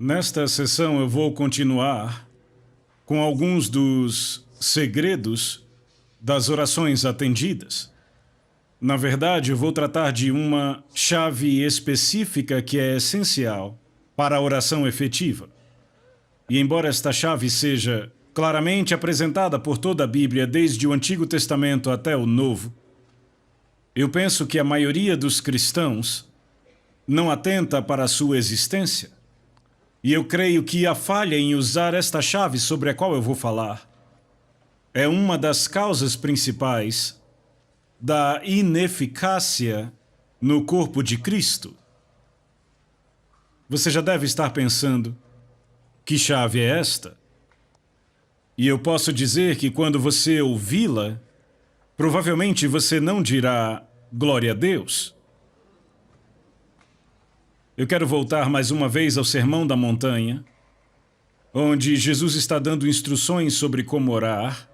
Nesta sessão eu vou continuar com alguns dos segredos das orações atendidas. Na verdade, eu vou tratar de uma chave específica que é essencial para a oração efetiva. E embora esta chave seja claramente apresentada por toda a Bíblia, desde o Antigo Testamento até o Novo, eu penso que a maioria dos cristãos não atenta para a sua existência. E eu creio que a falha em usar esta chave sobre a qual eu vou falar é uma das causas principais da ineficácia no corpo de Cristo. Você já deve estar pensando, que chave é esta? E eu posso dizer que quando você ouvi-la, provavelmente você não dirá glória a Deus. Eu quero voltar mais uma vez ao Sermão da Montanha, onde Jesus está dando instruções sobre como orar,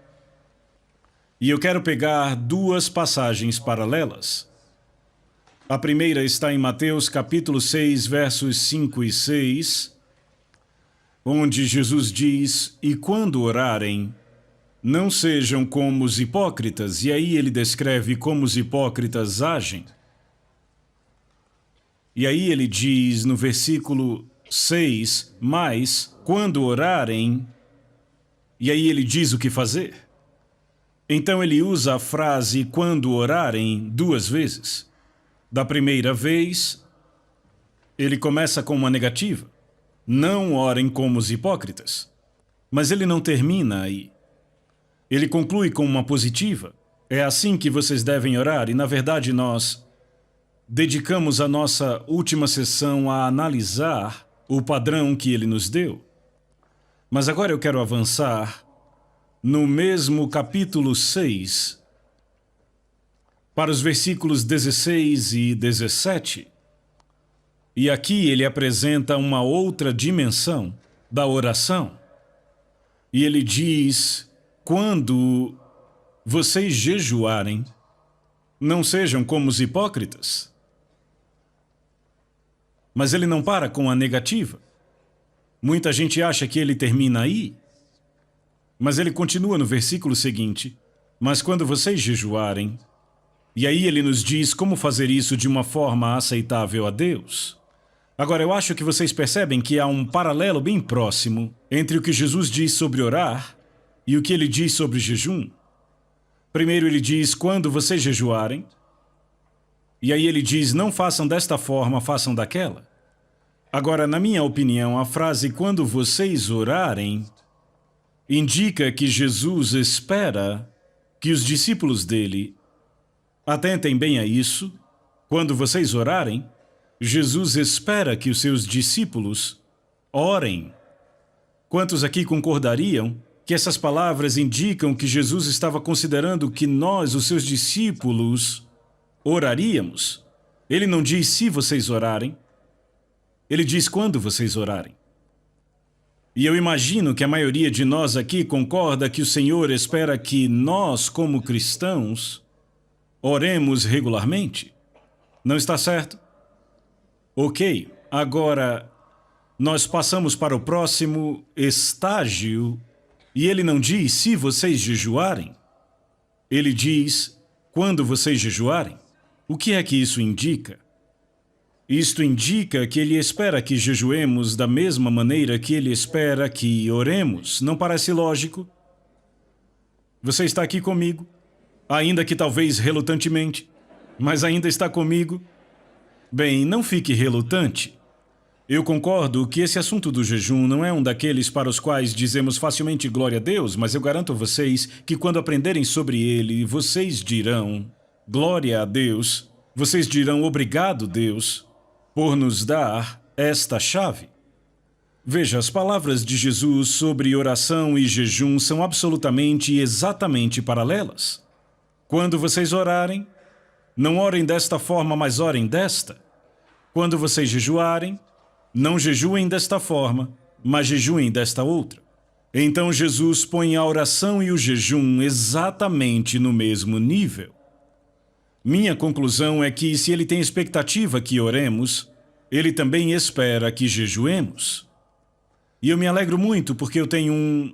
e eu quero pegar duas passagens paralelas. A primeira está em Mateus capítulo 6, versos 5 e 6, onde Jesus diz: "E quando orarem, não sejam como os hipócritas", e aí ele descreve como os hipócritas agem. E aí ele diz no versículo 6, "Mas, quando orarem", e aí ele diz o que fazer. Então ele usa a frase "quando orarem" duas vezes. Da primeira vez, ele começa com uma negativa. Não orem como os hipócritas. Mas ele não termina aí. Ele conclui com uma positiva. É assim que vocês devem orar, e na verdade nós dedicamos a nossa última sessão a analisar o padrão que ele nos deu. Mas agora eu quero avançar no mesmo capítulo 6, para os versículos 16 e 17. E aqui ele apresenta uma outra dimensão da oração. E ele diz: "Quando vocês jejuarem, não sejam como os hipócritas." Mas ele não para com a negativa. Muita gente acha que ele termina aí. Mas ele continua no versículo seguinte: "Mas quando vocês jejuarem..." E aí ele nos diz como fazer isso de uma forma aceitável a Deus. Agora, eu acho que vocês percebem que há um paralelo bem próximo entre o que Jesus diz sobre orar e o que ele diz sobre jejum. Primeiro ele diz: "Quando vocês jejuarem..." E aí ele diz: "Não façam desta forma, façam daquela." Agora, na minha opinião, a frase "quando vocês orarem" indica que Jesus espera que os discípulos dele atentem bem a isso. Quando vocês orarem, Jesus espera que os seus discípulos orem. Quantos aqui concordariam que essas palavras indicam que Jesus estava considerando que nós, os seus discípulos, oraríamos? Ele não diz se vocês orarem, ele diz quando vocês orarem. E eu imagino que a maioria de nós aqui concorda que o Senhor espera que nós, como cristãos, oremos regularmente. Não está certo? Ok, agora nós passamos para o próximo estágio e ele não diz se vocês jejuarem. Ele diz quando vocês jejuarem. O que é que isso indica? Isto indica que ele espera que jejuemos da mesma maneira que ele espera que oremos. Não parece lógico? Você está aqui comigo? Ainda que talvez relutantemente, mas ainda está comigo? Bem, não fique relutante. Eu concordo que esse assunto do jejum não é um daqueles para os quais dizemos facilmente glória a Deus, mas eu garanto a vocês que quando aprenderem sobre ele, vocês dirão glória a Deus, vocês dirão obrigado, Deus, por nos dar esta chave. Veja, as palavras de Jesus sobre oração e jejum são absolutamente e exatamente paralelas. Quando vocês orarem, não orem desta forma, mas orem desta. Quando vocês jejuarem, não jejuem desta forma, mas jejuem desta outra. Então Jesus põe a oração e o jejum exatamente no mesmo nível. Minha conclusão é que, se ele tem expectativa que oremos, ele também espera que jejuemos. E eu me alegro muito porque eu tenho um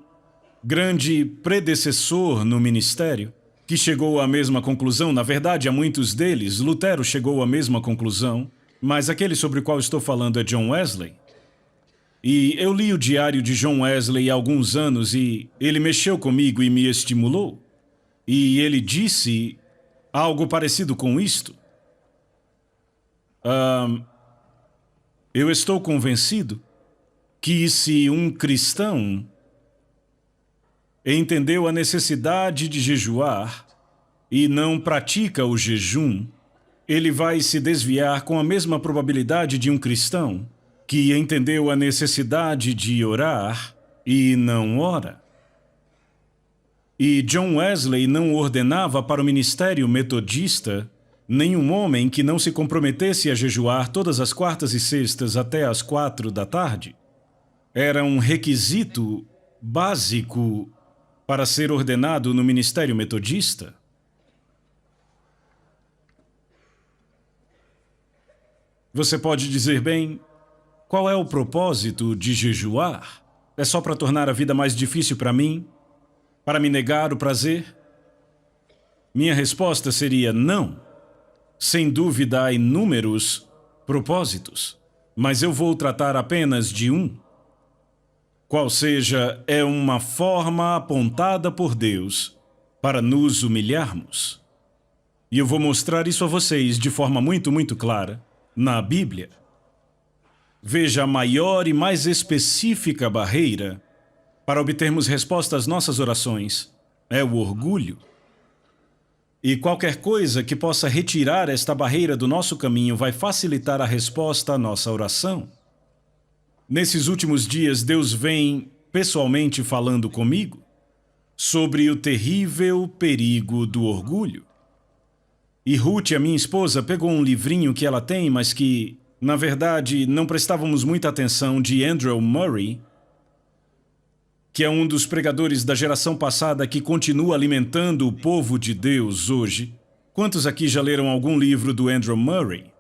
grande predecessor no ministério que chegou à mesma conclusão. Na verdade, a muitos deles, Lutero chegou à mesma conclusão, mas aquele sobre o qual estou falando é John Wesley. E eu li o diário de John Wesley há alguns anos e ele mexeu comigo e me estimulou. E ele disse algo parecido com isto. Eu estou convencido que se um cristão entendeu a necessidade de jejuar e não pratica o jejum, ele vai se desviar com a mesma probabilidade de um cristão que entendeu a necessidade de orar e não ora. E John Wesley não ordenava para o ministério metodista nenhum homem que não se comprometesse a jejuar todas as quartas e sextas até as 4 da tarde. Era um requisito básico para ser ordenado no ministério metodista. Você pode dizer, bem, qual é o propósito de jejuar? É só para tornar a vida mais difícil para mim? Para me negar o prazer? Minha resposta seria não. Sem dúvida há inúmeros propósitos, mas eu vou tratar apenas de um. Qual seja, é uma forma apontada por Deus para nos humilharmos. E eu vou mostrar isso a vocês de forma muito clara na Bíblia. Veja, a maior e mais específica barreira para obtermos resposta às nossas orações é o orgulho. E qualquer coisa que possa retirar esta barreira do nosso caminho vai facilitar a resposta à nossa oração. Nesses últimos dias, Deus vem pessoalmente falando comigo sobre o terrível perigo do orgulho. E Ruth, a minha esposa, pegou um livrinho que ela tem, mas que, na verdade, não prestávamos muita atenção, de Andrew Murray, que é um dos pregadores da geração passada que continua alimentando o povo de Deus hoje. Quantos aqui já leram algum livro do Andrew Murray?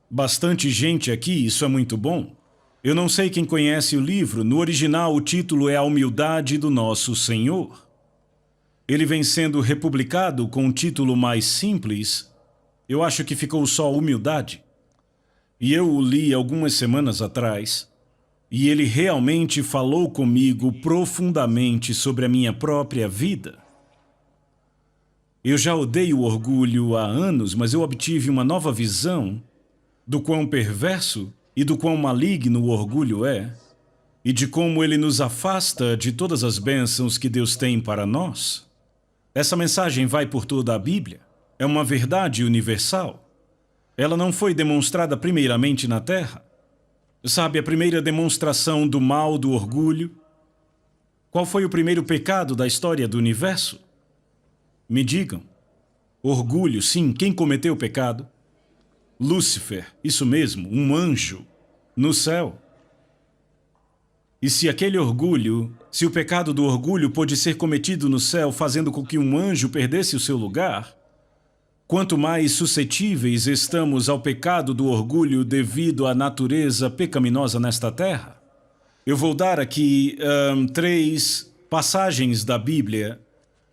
Bastante gente aqui, isso é muito bom. Eu não sei quem conhece o livro. No original, o título é A Humildade do Nosso Senhor. Ele vem sendo republicado com um título mais simples. Eu acho que ficou só Humildade. E eu o li algumas semanas atrás. E ele realmente falou comigo profundamente sobre a minha própria vida. Eu já odeio o orgulho há anos, mas eu obtive uma nova visão do quão perverso e do quão maligno o orgulho é, e de como ele nos afasta de todas as bênçãos que Deus tem para nós. Essa mensagem vai por toda a Bíblia. É uma verdade universal. Ela não foi demonstrada primeiramente na Terra. Sabe, a primeira demonstração do mal do orgulho? Qual foi o primeiro pecado da história do universo? Me digam. Orgulho, sim, quem cometeu o pecado? Lúcifer, isso mesmo, um anjo, no céu. E se aquele orgulho, se o pecado do orgulho pôde ser cometido no céu, fazendo com que um anjo perdesse o seu lugar, quanto mais suscetíveis estamos ao pecado do orgulho devido à natureza pecaminosa nesta terra. Eu vou dar aqui 3 passagens da Bíblia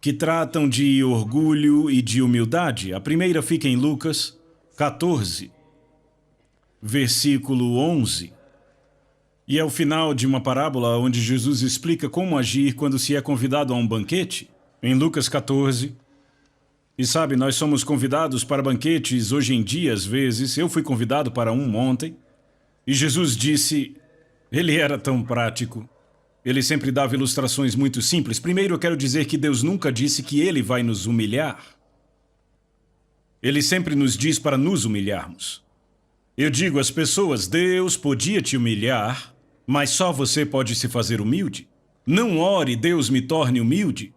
que tratam de orgulho e de humildade. A primeira fica em Lucas 14, versículo 11. E é o final de uma parábola onde Jesus explica como agir quando se é convidado a um banquete. Em Lucas 14. E sabe, nós somos convidados para banquetes hoje em dia, às vezes. Eu fui convidado para um ontem. E Jesus disse, ele era tão prático. Ele sempre dava ilustrações muito simples. Primeiro, eu quero dizer que Deus nunca disse que ele vai nos humilhar. Ele sempre nos diz para nos humilharmos. Eu digo às pessoas, Deus podia te humilhar, mas só você pode se fazer humilde. Não ore, Deus me torne humilde,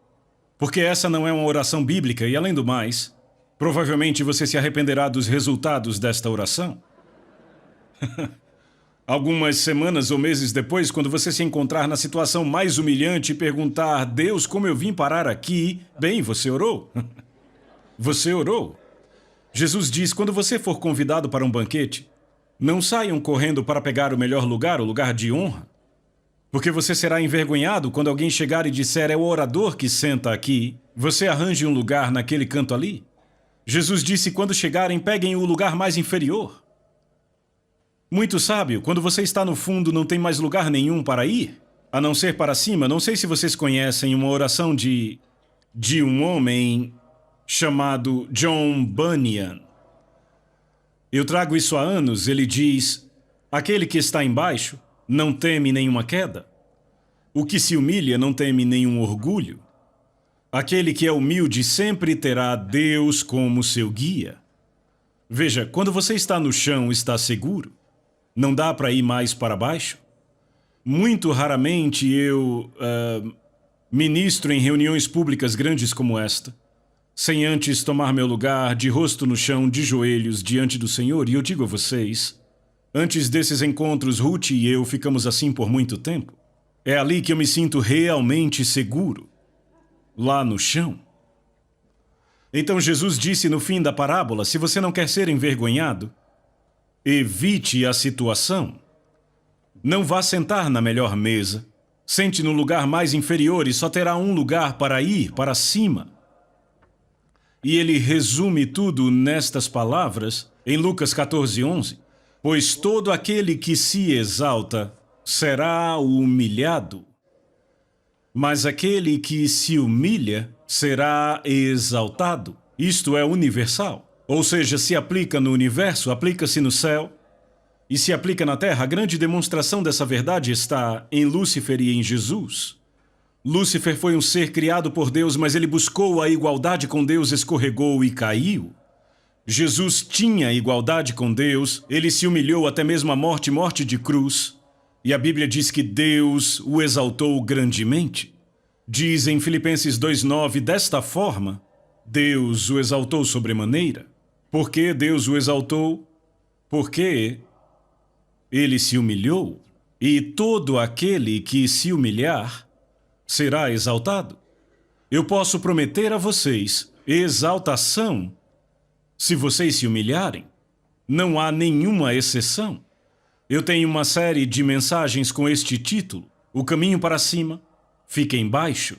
porque essa não é uma oração bíblica e, além do mais, provavelmente você se arrependerá dos resultados desta oração. Algumas semanas ou meses depois, quando você se encontrar na situação mais humilhante e perguntar, Deus, como eu vim parar aqui? Bem, você orou. Você orou. Jesus diz, quando você for convidado para um banquete, não saiam correndo para pegar o melhor lugar, o lugar de honra. Porque você será envergonhado quando alguém chegar e disser: é o orador que senta aqui. Você arranje um lugar naquele canto ali. Jesus disse: quando chegarem, peguem o lugar mais inferior. Muito sábio, quando você está no fundo, não tem mais lugar nenhum para ir, a não ser para cima. Não sei se vocês conhecem uma oração de um homem chamado John Bunyan. Eu trago isso há anos. Ele diz: aquele que está embaixo não teme nenhuma queda. O que se humilha não teme nenhum orgulho. Aquele que é humilde sempre terá Deus como seu guia. Veja, quando você está no chão, está seguro. Não dá para ir mais para baixo. Muito raramente eu ministro em reuniões públicas grandes como esta, sem antes tomar meu lugar de rosto no chão, de joelhos, diante do Senhor. E eu digo a vocês, antes desses encontros, Ruth e eu ficamos assim por muito tempo. É ali que eu me sinto realmente seguro, lá no chão. Então Jesus disse no fim da parábola: se você não quer ser envergonhado, evite a situação. Não vá sentar na melhor mesa. Sente no lugar mais inferior e só terá um lugar para ir, para cima. E ele resume tudo nestas palavras, em Lucas 14:11. Pois todo aquele que se exalta será humilhado, mas aquele que se humilha será exaltado. Isto é universal. Ou seja, se aplica no universo, aplica-se no céu e se aplica na terra. A grande demonstração dessa verdade está em Lúcifer e em Jesus. Lúcifer foi um ser criado por Deus, mas ele buscou a igualdade com Deus, escorregou e caiu. Jesus tinha igualdade com Deus, ele se humilhou até mesmo à morte, morte de cruz. E a Bíblia diz que Deus o exaltou grandemente. Diz em Filipenses 2:9, desta forma, Deus o exaltou sobremaneira. Por que Deus o exaltou? Porque ele se humilhou. E todo aquele que se humilhar será exaltado. Eu posso prometer a vocês exaltação se vocês se humilharem. Não há nenhuma exceção. Eu tenho uma série de mensagens com este título: O caminho para cima fica embaixo.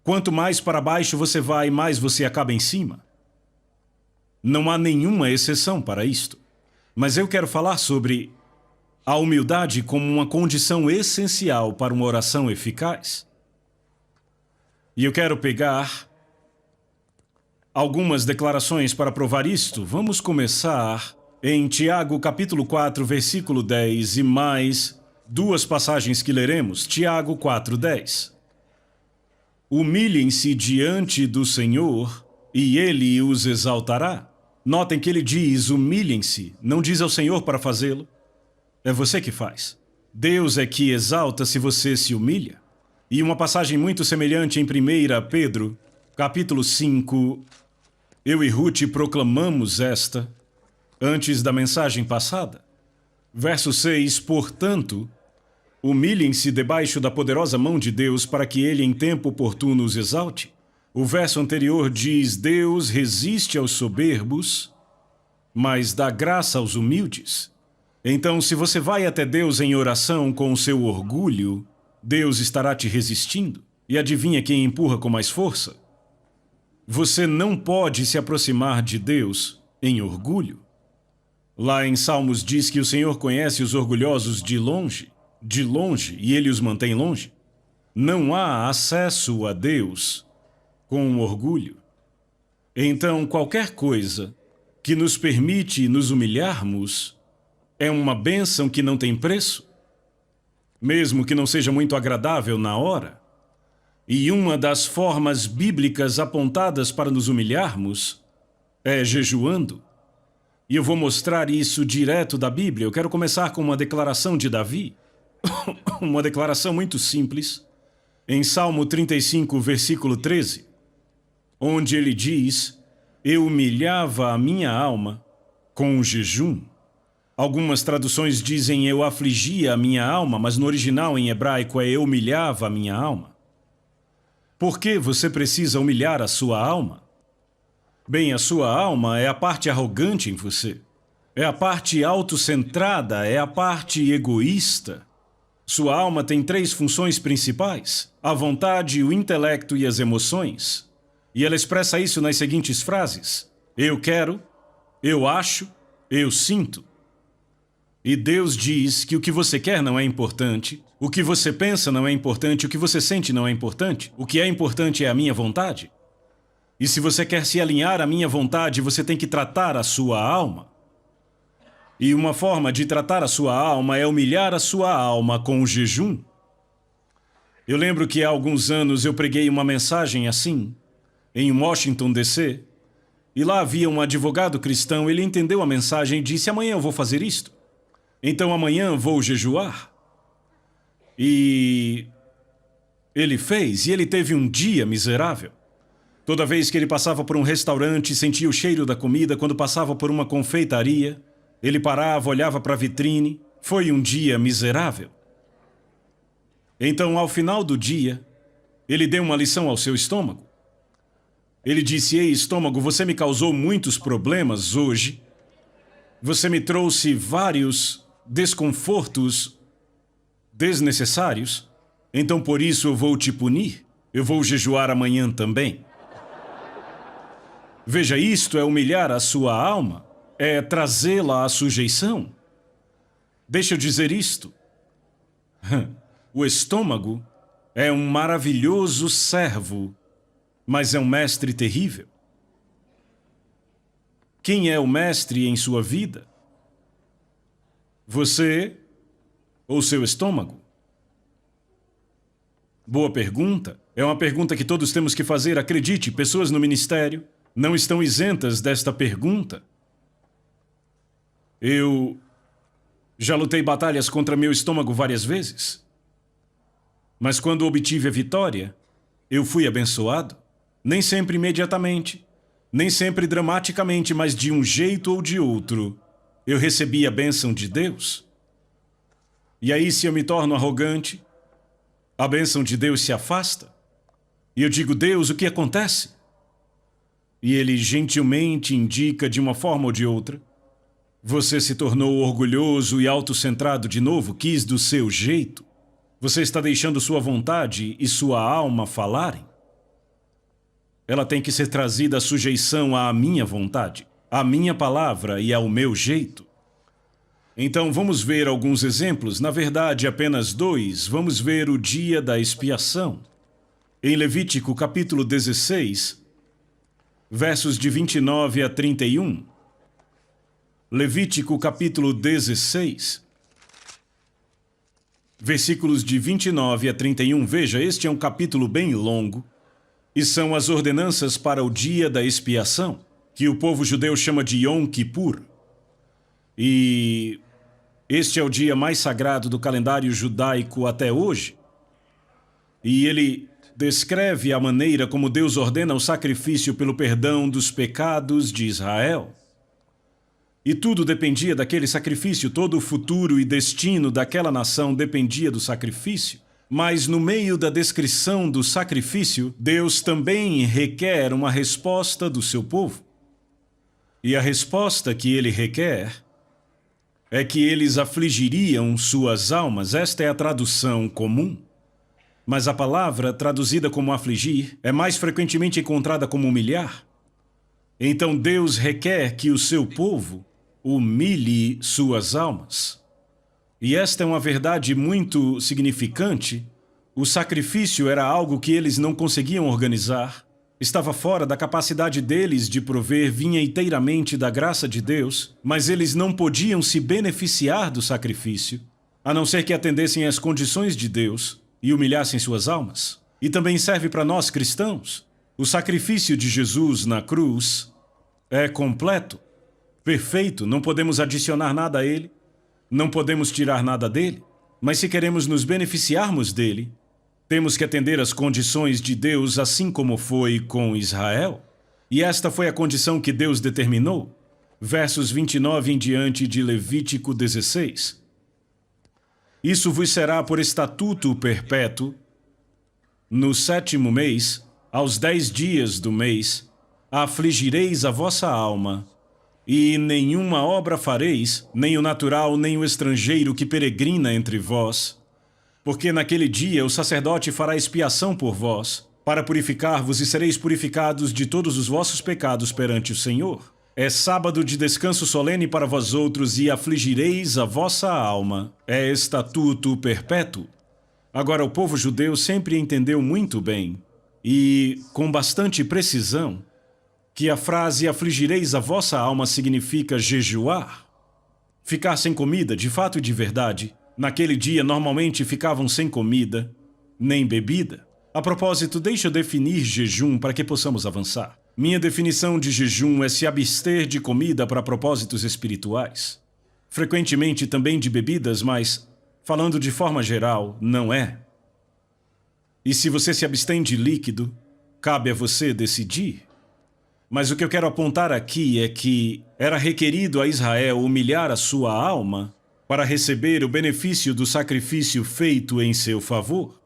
Quanto mais para baixo você vai, mais você acaba em cima. Não há nenhuma exceção para isto. Mas eu quero falar sobre a humildade como uma condição essencial para uma oração eficaz. E eu quero pegar algumas declarações para provar isto. Vamos começar em Tiago capítulo 4, versículo 10 e mais duas passagens que leremos. Tiago 4:10. Humilhem-se diante do Senhor e Ele os exaltará. Notem que ele diz humilhem-se, não diz ao Senhor para fazê-lo. É você que faz. Deus é que exalta se você se humilha. E uma passagem muito semelhante em 1 Pedro, capítulo 5, eu e Ruth proclamamos esta antes da mensagem passada. Verso 6, portanto, humilhem-se debaixo da poderosa mão de Deus para que ele em tempo oportuno os exalte. O verso anterior diz: Deus resiste aos soberbos, mas dá graça aos humildes. Então, se você vai até Deus em oração com o seu orgulho, Deus estará te resistindo. E adivinha quem empurra com mais força? Você não pode se aproximar de Deus em orgulho. Lá em Salmos diz que o Senhor conhece os orgulhosos de longe, e Ele os mantém longe. Não há acesso a Deus com orgulho. Então, qualquer coisa que nos permite nos humilharmos é uma bênção que não tem preço, mesmo que não seja muito agradável na hora. E uma das formas bíblicas apontadas para nos humilharmos é jejuando. E eu vou mostrar isso direto da Bíblia. Eu quero começar com uma declaração de Davi, uma declaração muito simples, em Salmo 35, versículo 13, onde ele diz: eu humilhava a minha alma com o jejum. Algumas traduções dizem eu afligia a minha alma, mas no original em hebraico é eu humilhava a minha alma. Por que você precisa humilhar a sua alma? Bem, a sua alma é a parte arrogante em você. É a parte autocentrada, é a parte egoísta. Sua alma tem 3 funções principais: a vontade, o intelecto e as emoções. E ela expressa isso nas seguintes frases: eu quero, eu acho, eu sinto. E Deus diz que o que você quer não é importante, o que você pensa não é importante, o que você sente não é importante. O que é importante é a minha vontade. E se você quer se alinhar à minha vontade, você tem que tratar a sua alma. E uma forma de tratar a sua alma é humilhar a sua alma com o jejum. Eu lembro que há alguns anos eu preguei uma mensagem assim, em Washington, D.C., e lá havia um advogado cristão. Ele entendeu a mensagem e disse: amanhã eu vou fazer isto. Então amanhã vou jejuar. E ele fez, e ele teve um dia miserável. Toda vez que ele passava por um restaurante, sentia o cheiro da comida. Quando passava por uma confeitaria, ele parava, olhava para a vitrine. Foi um dia miserável. Então, ao final do dia, ele deu uma lição ao seu estômago. Ele disse: ei, estômago, você me causou muitos problemas hoje. Você me trouxe vários desconfortos desnecessários. Então, por isso, eu vou te punir. Eu vou jejuar amanhã também. Veja, isto é humilhar a sua alma. É trazê-la à sujeição. Deixa eu dizer isto. O estômago é um maravilhoso servo, mas é um mestre terrível. Quem é o mestre em sua vida? Você ou seu estômago? Boa pergunta. É uma pergunta que todos temos que fazer. Acredite, pessoas no ministério não estão isentas desta pergunta. Eu já lutei batalhas contra meu estômago várias vezes. Mas quando obtive a vitória, eu fui abençoado. Nem sempre imediatamente, nem sempre dramaticamente, mas de um jeito ou de outro, eu recebi a bênção de Deus. E aí, se eu me torno arrogante, a bênção de Deus se afasta. E eu digo: Deus, o que acontece? E Ele gentilmente indica de uma forma ou de outra: você se tornou orgulhoso e autocentrado de novo, quis do seu jeito. Você está deixando sua vontade e sua alma falarem. Ela tem que ser trazida à sujeição à minha vontade, à minha palavra e ao meu jeito. Então vamos ver alguns exemplos, na verdade apenas 2. Vamos ver o dia da expiação. Em Levítico capítulo 16, versos de 29 a 31. Levítico capítulo 16, versículos de 29 a 31. Veja, este é um capítulo bem longo. E são as ordenanças para o dia da expiação, que o povo judeu chama de Yom Kippur. E este é o dia mais sagrado do calendário judaico até hoje. E ele descreve a maneira como Deus ordena o sacrifício pelo perdão dos pecados de Israel. E tudo dependia daquele sacrifício, todo o futuro e destino daquela nação dependia do sacrifício. Mas no meio da descrição do sacrifício, Deus também requer uma resposta do seu povo. E a resposta que ele requer é que eles afligiriam suas almas. Esta é a tradução comum. Mas a palavra traduzida como afligir é mais frequentemente encontrada como humilhar. Então Deus requer que o seu povo humilhe suas almas. E esta é uma verdade muito significante. O sacrifício era algo que eles não conseguiam organizar. Estava fora da capacidade deles de prover, vinha inteiramente da graça de Deus, mas eles não podiam se beneficiar do sacrifício, a não ser que atendessem às condições de Deus e humilhassem suas almas. E também serve para nós cristãos. O sacrifício de Jesus na cruz é completo, perfeito, não podemos adicionar nada a ele. Não podemos tirar nada dele, mas se queremos nos beneficiarmos dele, temos que atender às condições de Deus, assim como foi com Israel. E esta foi a condição que Deus determinou. Versos 29 em diante de Levítico 16. Isso vos será por estatuto perpétuo. No 7º mês, aos 10 dias do mês, afligireis a vossa alma. E nenhuma obra fareis, nem o natural, nem o estrangeiro que peregrina entre vós, Porque naquele dia o sacerdote fará expiação por vós, para purificar-vos, e sereis purificados de todos os vossos pecados perante o Senhor. É sábado de descanso solene para vós outros, e afligireis a vossa alma. É estatuto perpétuo. Agora, o povo judeu sempre entendeu muito bem, e com bastante precisão, que a frase afligireis a vossa alma significa jejuar. Ficar sem comida, de fato e de verdade. Naquele dia, normalmente ficavam sem comida, nem bebida. A propósito, deixa eu definir jejum para que possamos avançar. Minha definição de jejum é se abster de comida para propósitos espirituais. Frequentemente também de bebidas, mas, falando de forma geral, não é. E se você se abstém de líquido, cabe a você decidir. Mas o que eu quero apontar aqui é que era requerido a Israel humilhar a sua alma para receber o benefício do sacrifício feito em seu favor.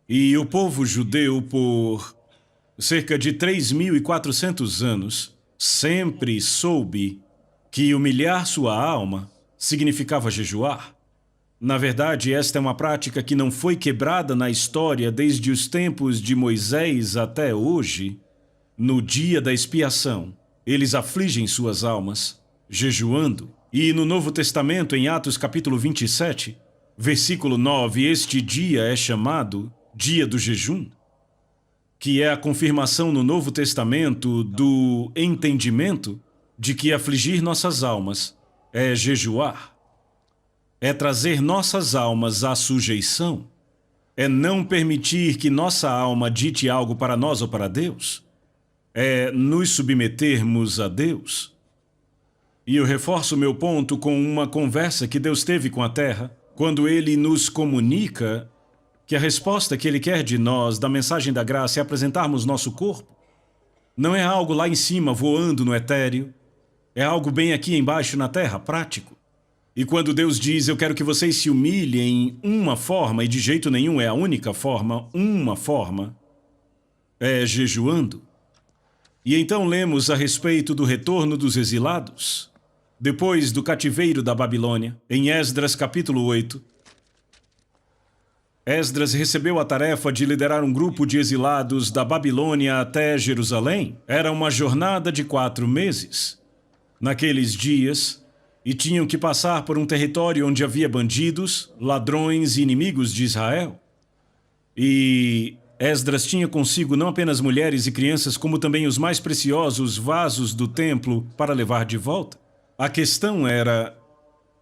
E o povo judeu, por cerca de 3.400 anos, sempre soube que humilhar sua alma significava jejuar. Na verdade, esta é uma prática que não foi quebrada na história desde os tempos de Moisés até hoje. No dia da expiação, eles afligem suas almas, jejuando. E no Novo Testamento, em Atos capítulo 27, versículo 9, este dia é chamado Dia do Jejum, que é a confirmação no Novo Testamento do entendimento de que afligir nossas almas é jejuar. É trazer nossas almas à sujeição. É não permitir que nossa alma dite algo para nós ou para Deus. É nos submetermos a Deus. E eu reforço meu ponto com uma conversa que Deus teve com a terra, quando Ele nos comunica que a resposta que Ele quer de nós, da mensagem da graça, é apresentarmos nosso corpo. Não é algo lá em cima, voando no etéreo. É algo bem aqui embaixo na terra, prático. E quando Deus diz, eu quero que vocês se humilhem em uma forma, e de jeito nenhum é a única forma, uma forma, é jejuando. E então lemos a respeito do retorno dos exilados, depois do cativeiro da Babilônia, em Esdras capítulo 8. Esdras recebeu a tarefa de liderar um grupo de exilados da Babilônia até Jerusalém. Era uma jornada de 4 meses. Naqueles dias, e tinham que passar por um território onde havia bandidos, ladrões e inimigos de Israel. E Esdras tinha consigo não apenas mulheres e crianças, como também os mais preciosos vasos do templo para levar de volta. A questão era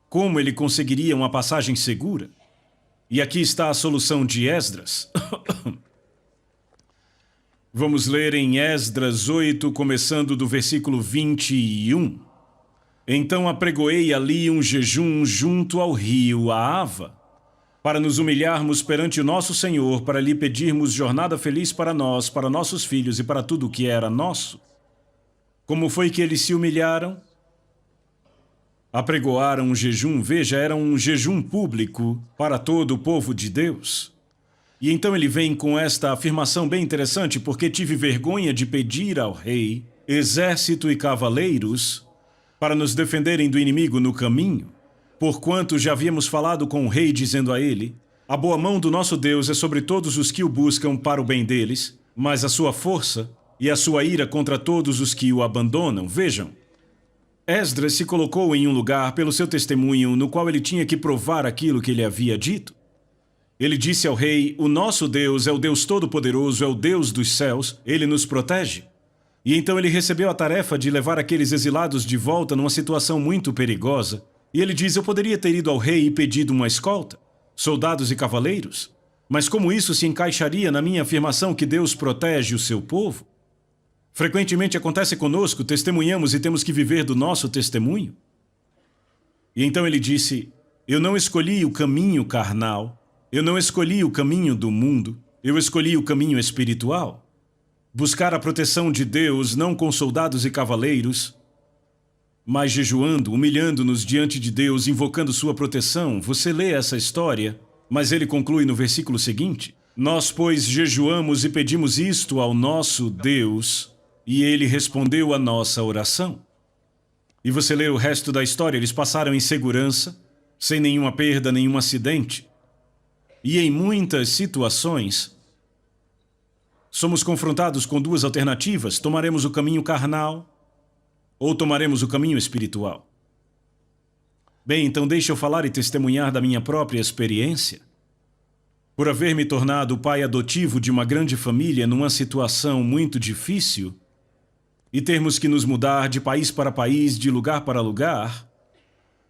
como ele conseguiria uma passagem segura. E aqui está a solução de Esdras. Vamos ler em Esdras 8, começando do versículo 21. Então apregoei ali um jejum junto ao rio Ahava, para nos humilharmos perante o nosso Senhor, para lhe pedirmos jornada feliz para nós, para nossos filhos e para tudo o que era nosso. Como foi que eles se humilharam? Apregoaram um jejum, veja, era um jejum público para todo o povo de Deus. E então ele vem com esta afirmação bem interessante, porque tive vergonha de pedir ao rei, exército e cavaleiros, para nos defenderem do inimigo no caminho, porquanto já havíamos falado com o rei, dizendo a ele, a boa mão do nosso Deus é sobre todos os que o buscam para o bem deles, mas a sua força e a sua ira contra todos os que o abandonam. Vejam, Esdras se colocou em um lugar pelo seu testemunho no qual ele tinha que provar aquilo que ele havia dito. Ele disse ao rei, o nosso Deus é o Deus Todo-Poderoso, é o Deus dos céus, ele nos protege. E então ele recebeu a tarefa de levar aqueles exilados de volta numa situação muito perigosa. E ele diz, eu poderia ter ido ao rei e pedido uma escolta, soldados e cavaleiros, mas como isso se encaixaria na minha afirmação que Deus protege o seu povo? Frequentemente acontece conosco, testemunhamos e temos que viver do nosso testemunho. E então ele disse, eu não escolhi o caminho carnal, eu não escolhi o caminho do mundo, eu escolhi o caminho espiritual. Buscar a proteção de Deus não com soldados e cavaleiros, mas jejuando, humilhando-nos diante de Deus, invocando sua proteção. Você lê essa história, mas ele conclui no versículo seguinte, nós, pois, jejuamos e pedimos isto ao nosso Deus, e ele respondeu a nossa oração. E você lê o resto da história, eles passaram em segurança, sem nenhuma perda, nenhum acidente. E em muitas situações, somos confrontados com duas alternativas: tomaremos o caminho carnal ou tomaremos o caminho espiritual. Bem, então deixa eu falar e testemunhar da minha própria experiência. Por haver me tornado o pai adotivo de uma grande família numa situação muito difícil e termos que nos mudar de país para país, de lugar para lugar,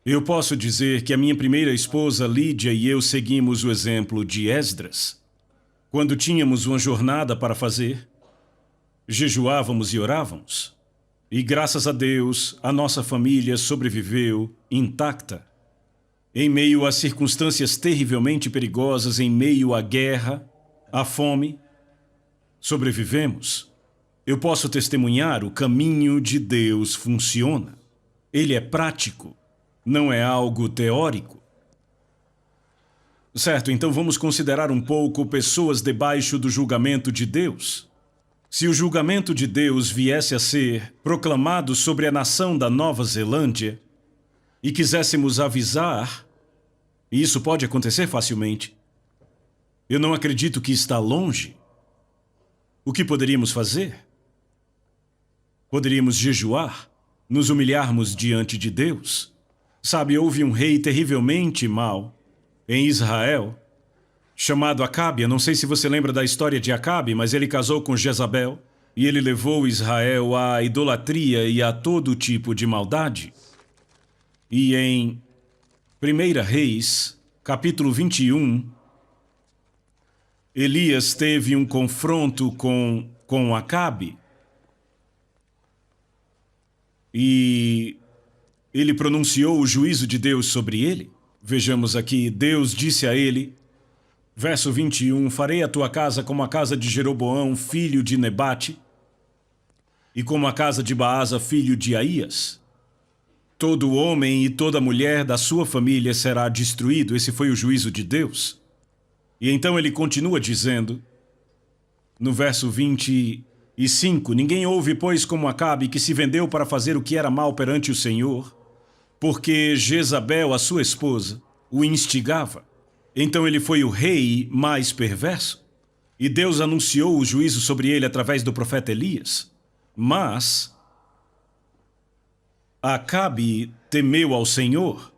eu posso dizer que a minha primeira esposa, Lídia, e eu seguimos o exemplo de Esdras. Quando tínhamos uma jornada para fazer, jejuávamos e orávamos. E graças a Deus, a nossa família sobreviveu intacta. Em meio a circunstâncias terrivelmente perigosas, em meio à guerra, à fome, sobrevivemos. Eu posso testemunhar: o caminho de Deus funciona. Ele é prático, não é algo teórico. Certo, então vamos considerar um pouco pessoas debaixo do julgamento de Deus. Se o julgamento de Deus viesse a ser proclamado sobre a nação da Nova Zelândia e quiséssemos avisar, e isso pode acontecer facilmente, eu não acredito que está longe, o que poderíamos fazer? Poderíamos jejuar, nos humilharmos diante de Deus. Sabe, houve um rei terrivelmente mau em Israel, chamado Acabe. Eu não sei se você lembra da história de Acabe, mas ele casou com Jezabel e ele levou Israel à idolatria e a todo tipo de maldade. E em 1 Reis, capítulo 21, Elias teve um confronto com Acabe e ele pronunciou o juízo de Deus sobre ele. Vejamos aqui, Deus disse a ele, verso 21, farei a tua casa como a casa de Jeroboão, filho de Nebate, e como a casa de Baasa, filho de Aías. Todo homem e toda mulher da sua família será destruído. Esse foi o juízo de Deus. E então ele continua dizendo, no verso 25, ninguém houve, pois, como Acabe, que se vendeu para fazer o que era mal perante o Senhor, porque Jezabel, a sua esposa, o instigava. Então ele foi o rei mais perverso, e Deus anunciou o juízo sobre ele através do profeta Elias. Mas Acabe temeu ao Senhor.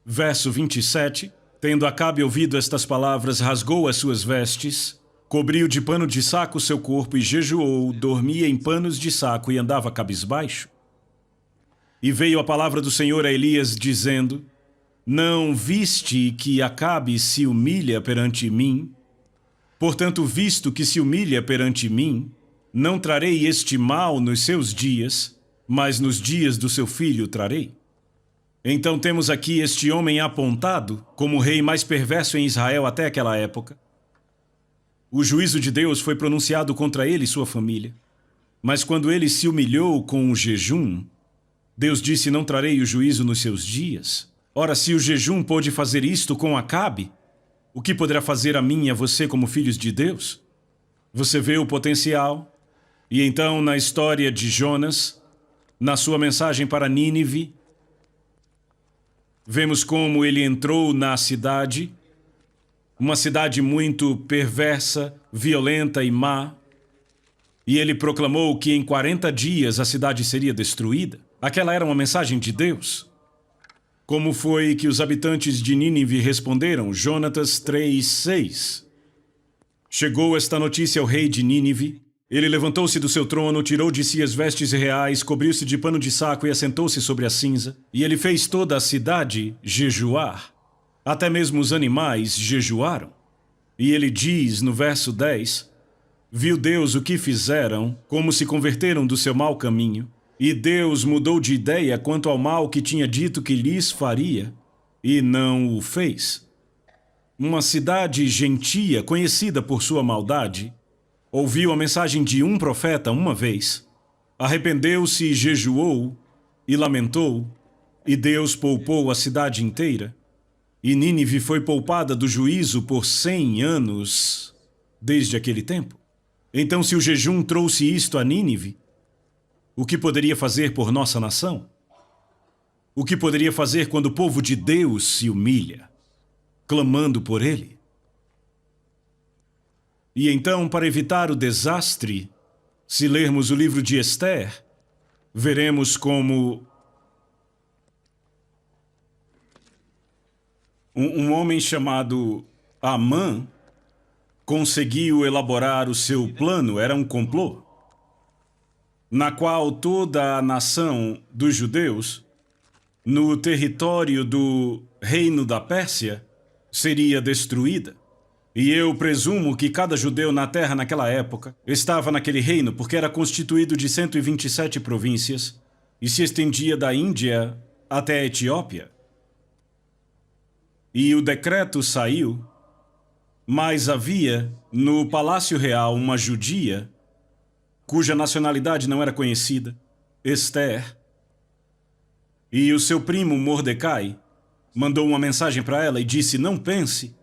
Verso 27, tendo Acabe ouvido estas palavras, rasgou as suas vestes, cobriu de pano de saco o seu corpo e jejuou, dormia em panos de saco e andava cabisbaixo. E veio a palavra do Senhor a Elias, dizendo, não viste que Acabe se humilha perante mim? Portanto, visto que se humilha perante mim, não trarei este mal nos seus dias, mas nos dias do seu filho trarei. Então temos aqui este homem apontado como o rei mais perverso em Israel até aquela época. O juízo de Deus foi pronunciado contra ele e sua família. Mas quando ele se humilhou com o jejum, Deus disse, não trarei o juízo nos seus dias. Ora, se o jejum pôde fazer isto com Acabe, o que poderá fazer a mim e a você como filhos de Deus? Você vê o potencial? E então, na história de Jonas, na sua mensagem para Nínive, vemos como ele entrou na cidade, uma cidade muito perversa, violenta e má, e ele proclamou que em 40 dias a cidade seria destruída. Aquela era uma mensagem de Deus. Como foi que os habitantes de Nínive responderam? Jonatas 3:6. Chegou esta notícia ao rei de Nínive. Ele levantou-se do seu trono, tirou de si as vestes reais, cobriu-se de pano de saco e assentou-se sobre a cinza. E ele fez toda a cidade jejuar. Até mesmo os animais jejuaram. E ele diz no verso 10, viu Deus o que fizeram, como se converteram do seu mau caminho. E Deus mudou de ideia quanto ao mal que tinha dito que lhes faria, e não o fez. Uma cidade gentia, conhecida por sua maldade, ouviu a mensagem de um profeta uma vez, arrependeu-se e jejuou, e lamentou, e Deus poupou a cidade inteira. E Nínive foi poupada do juízo por 100 anos desde aquele tempo. Então, se o jejum trouxe isto a Nínive, o que poderia fazer por nossa nação? O que poderia fazer quando o povo de Deus se humilha? clamando por ele. E então, para evitar o desastre, se lermos o livro de Esther, veremos como um homem chamado Amã conseguiu elaborar o seu plano. Era um complô, na qual toda a nação dos judeus, no território do reino da Pérsia, seria destruída. E eu presumo que cada judeu na terra naquela época estava naquele reino porque era constituído de 127 províncias e se estendia da Índia até a Etiópia. E o decreto saiu, mas havia no Palácio Real uma judia, cuja nacionalidade não era conhecida, Esther, e o seu primo Mordecai mandou uma mensagem para ela e disse: não pense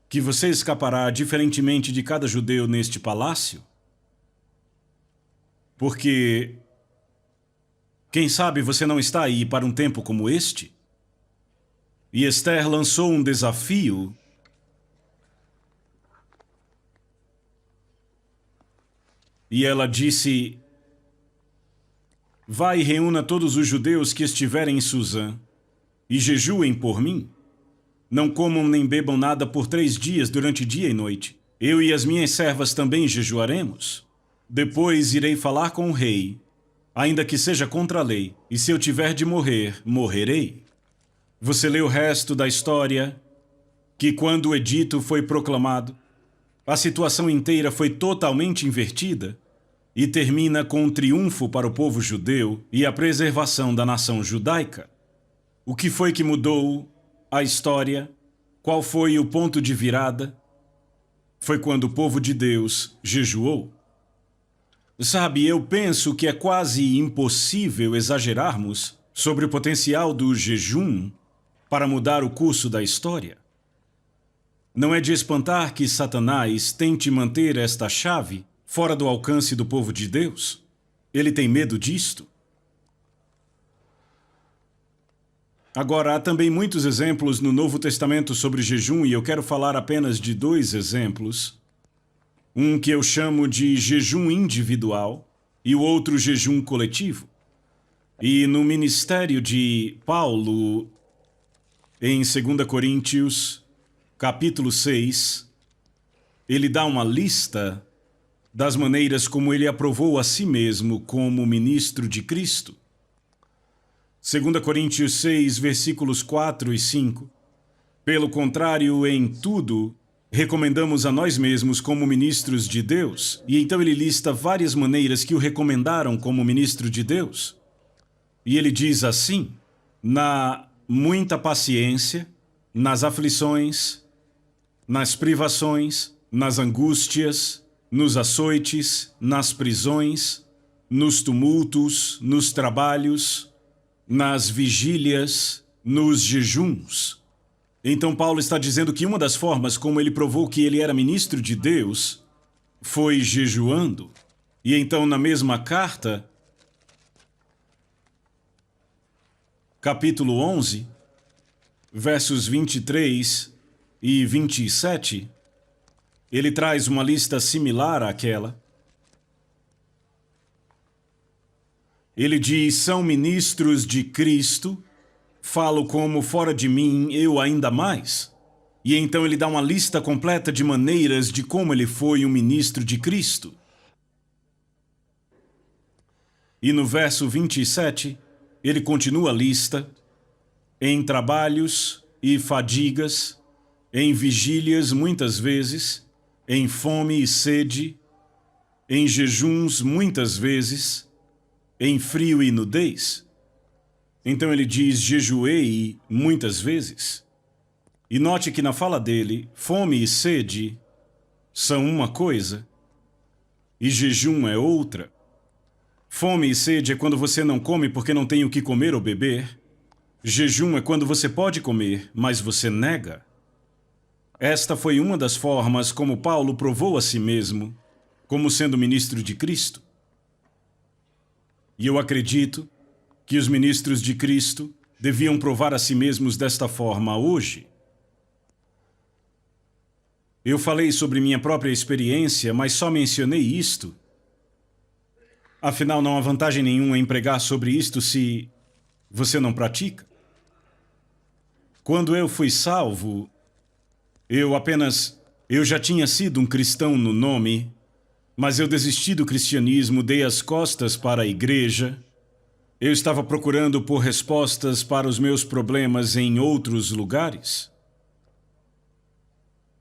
que você escapará diferentemente de cada judeu neste palácio, porque, quem sabe, você não está aí para um tempo como este? E Esther lançou um desafio e ela disse: vá e reúna todos os judeus que estiverem em Suzã e jejuem por mim. Não comam nem bebam nada por 3 dias durante dia e noite. Eu e as minhas servas também jejuaremos. Depois irei falar com o rei, ainda que seja contra a lei, e se eu tiver de morrer, morrerei. Você lê o resto da história, que quando o edito foi proclamado, a situação inteira foi totalmente invertida e termina com um triunfo para o povo judeu e a preservação da nação judaica. O que foi que mudou a história? Qual foi o ponto de virada? Foi quando o povo de Deus jejuou. Sabe, eu penso que é quase impossível exagerarmos sobre o potencial do jejum para mudar o curso da história. Não é de espantar que Satanás tente manter esta chave fora do alcance do povo de Deus. Ele tem medo disto. Agora, há também muitos exemplos no Novo Testamento sobre jejum e eu quero falar apenas de 2 exemplos. Um que eu chamo de jejum individual e o outro jejum coletivo. E no ministério de Paulo, em 2 Coríntios, capítulo 6, ele dá uma lista das maneiras como ele aprovou a si mesmo como ministro de Cristo. 2 Coríntios 6, versículos 4 e 5. Pelo contrário, em tudo, recomendamos a nós mesmos como ministros de Deus. E então ele lista várias maneiras que o recomendaram como ministro de Deus. E ele diz assim: na muita paciência, nas aflições, nas privações, nas angústias, nos açoites, nas prisões, nos tumultos, nos trabalhos, nas vigílias, nos jejuns. Então Paulo está dizendo que uma das formas como ele provou que ele era ministro de Deus foi jejuando. E então na mesma carta, capítulo 11, versos 23 e 27, ele traz uma lista similar àquela. Ele diz: são ministros de Cristo, falo como fora de mim eu ainda mais. E então ele dá uma lista completa de maneiras de como ele foi um ministro de Cristo. E no verso 27, ele continua a lista: em trabalhos e fadigas, em vigílias muitas vezes, em fome e sede, em jejuns muitas vezes, em frio e nudez. Então ele diz: jejuei muitas vezes. E note que na fala dele, fome e sede são uma coisa e jejum é outra. Fome e sede é quando você não come porque não tem o que comer ou beber. Jejum é quando você pode comer, mas você nega. Esta foi uma das formas como Paulo provou a si mesmo como sendo ministro de Cristo. E eu acredito que os ministros de Cristo deviam provar a si mesmos desta forma hoje. Eu falei sobre minha própria experiência, mas só mencionei isto. Afinal, não há vantagem nenhuma em pregar sobre isto se você não pratica. Quando eu fui salvo, eu já tinha sido um cristão no nome, mas eu desisti do cristianismo, dei as costas para a igreja. Eu estava procurando por respostas para os meus problemas em outros lugares.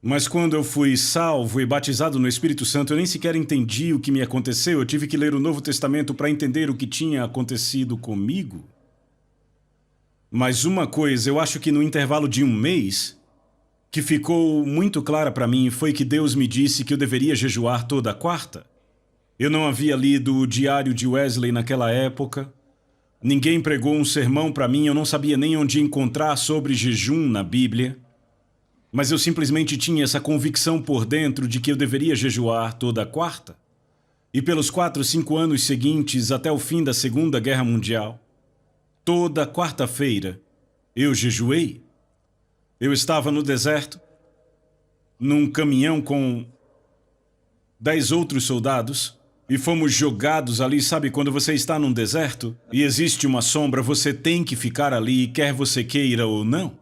Mas quando eu fui salvo e batizado no Espírito Santo, eu nem sequer entendi o que me aconteceu. Eu tive que ler o Novo Testamento para entender o que tinha acontecido comigo. Mas uma coisa, eu acho que no intervalo de um mês, que ficou muito clara para mim, foi que Deus me disse que eu deveria jejuar toda quarta. Eu não havia lido o Diário de Wesley naquela época. Ninguém pregou um sermão para mim, eu não sabia nem onde encontrar sobre jejum na Bíblia. Mas eu simplesmente tinha essa convicção por dentro de que eu deveria jejuar toda quarta. E pelos 4, 5 anos seguintes, até o fim da Segunda Guerra Mundial, toda quarta-feira, eu jejuei. Eu estava no deserto, num caminhão com 10 outros soldados, e fomos jogados ali. Sabe quando você está num deserto e existe uma sombra, você tem que ficar ali, quer você queira ou não?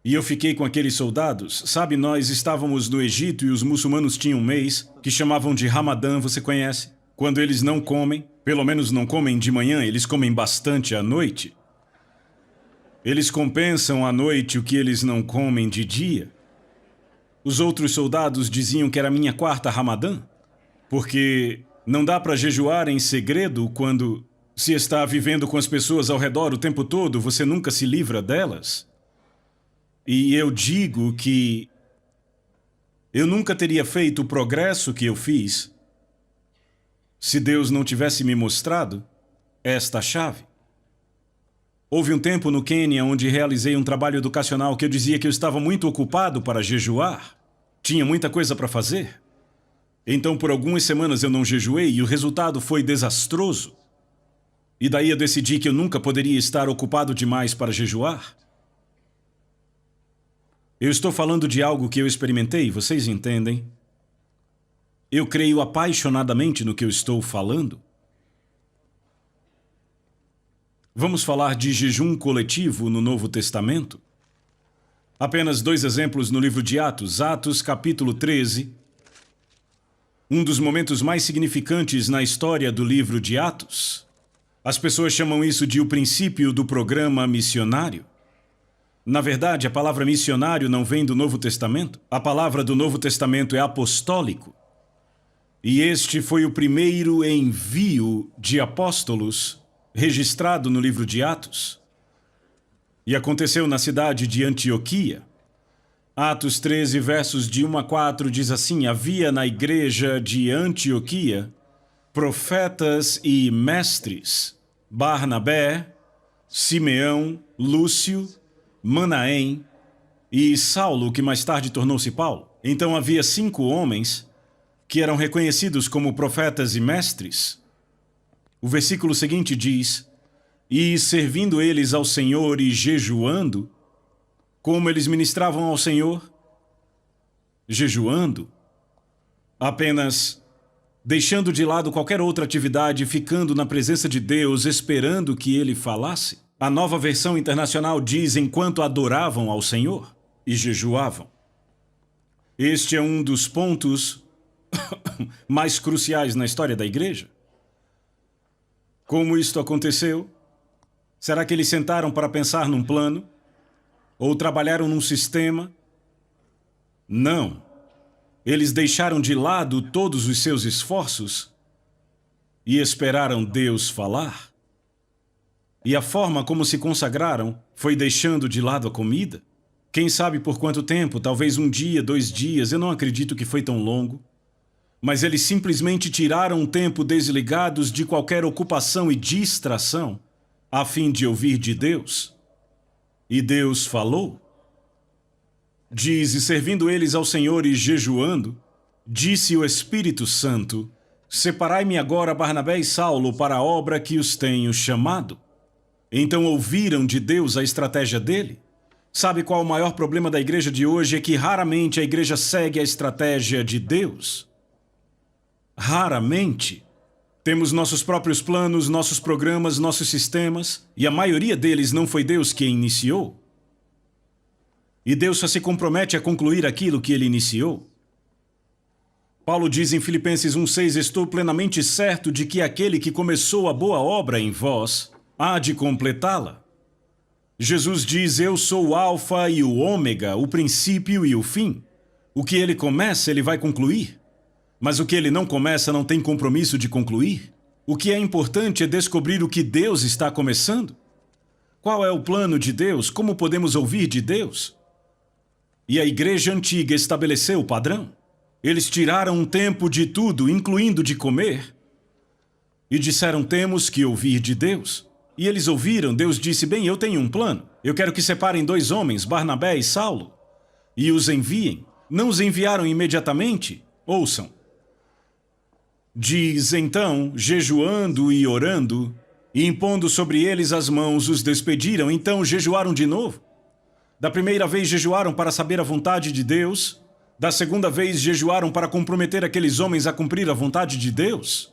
E eu fiquei com aqueles soldados. Sabe, nós estávamos no Egito e os muçulmanos tinham um mês que chamavam de Ramadã, você conhece? Quando eles não comem, pelo menos não comem de manhã, eles comem bastante à noite. Eles compensam à noite o que eles não comem de dia. Os outros soldados diziam que era minha quarta Ramadã, porque não dá para jejuar em segredo quando se está vivendo com as pessoas ao redor o tempo todo, você nunca se livra delas. E eu digo que eu nunca teria feito o progresso que eu fiz se Deus não tivesse me mostrado esta chave. Houve um tempo no Quênia onde realizei um trabalho educacional que eu dizia que eu estava muito ocupado para jejuar. Tinha muita coisa para fazer. Então, por algumas semanas eu não jejuei e o resultado foi desastroso. E daí eu decidi que eu nunca poderia estar ocupado demais para jejuar. Eu estou falando de algo que eu experimentei, vocês entendem? Eu creio apaixonadamente no que eu estou falando. Vamos falar de jejum coletivo no Novo Testamento? Apenas 2 exemplos no livro de Atos. Atos, capítulo 13. Um dos momentos mais significantes na história do livro de Atos. As pessoas chamam isso de o princípio do programa missionário. Na verdade, a palavra missionário não vem do Novo Testamento. A palavra do Novo Testamento é apostólico. E este foi o primeiro envio de apóstolos registrado no livro de Atos. E aconteceu na cidade de Antioquia. Atos 13, versos de 1 a 4 diz assim: havia na igreja de Antioquia profetas e mestres, Barnabé, Simeão, Lúcio, Manaém e Saulo, que mais tarde tornou-se Paulo. Então havia 5 homens que eram reconhecidos como profetas e mestres. O versículo seguinte diz: e servindo eles ao Senhor e jejuando. Como eles ministravam ao Senhor? Jejuando. Apenas deixando de lado qualquer outra atividade, ficando na presença de Deus, esperando que Ele falasse. A Nova Versão Internacional diz: enquanto adoravam ao Senhor e jejuavam. Este é um dos pontos mais cruciais na história da igreja. Como isto aconteceu? Será que eles sentaram para pensar num plano? Ou trabalharam num sistema? Não. Eles deixaram de lado todos os seus esforços e esperaram Deus falar. E a forma como se consagraram foi deixando de lado a comida. Quem sabe por quanto tempo, talvez 1 dia, 2 dias, eu não acredito que foi tão longo. Mas eles simplesmente tiraram um tempo desligados de qualquer ocupação e distração, a fim de ouvir de Deus. E Deus falou. Diz: e servindo eles ao Senhor e jejuando, disse o Espírito Santo: separai-me agora Barnabé e Saulo para a obra que os tenho chamado. Então ouviram de Deus a estratégia dele. Sabe qual o maior problema da igreja de hoje? É que raramente a igreja segue a estratégia de Deus. Raramente. Temos nossos próprios planos, nossos programas, nossos sistemas, e a maioria deles não foi Deus quem iniciou. E Deus só se compromete a concluir aquilo que ele iniciou. Paulo diz em Filipenses 1,6: estou plenamente certo de que aquele que começou a boa obra em vós há de completá-la. Jesus diz: eu sou o Alfa e o Ômega, o princípio e o fim. O que ele começa, ele vai concluir. Mas o que ele não começa não tem compromisso de concluir. O que é importante é descobrir o que Deus está começando. Qual é o plano de Deus? Como podemos ouvir de Deus? E a igreja antiga estabeleceu o padrão. Eles tiraram um tempo de tudo, incluindo de comer, e disseram: temos que ouvir de Deus. E eles ouviram. Deus disse: bem, eu tenho um plano. Eu quero que separem 2 homens, Barnabé e Saulo, e os enviem. Não os enviaram imediatamente? Ouçam. Diz: então, jejuando e orando, e impondo sobre eles as mãos, os despediram. Então jejuaram de novo. Da primeira vez jejuaram para saber a vontade de Deus. Da segunda vez jejuaram para comprometer aqueles homens a cumprir a vontade de Deus.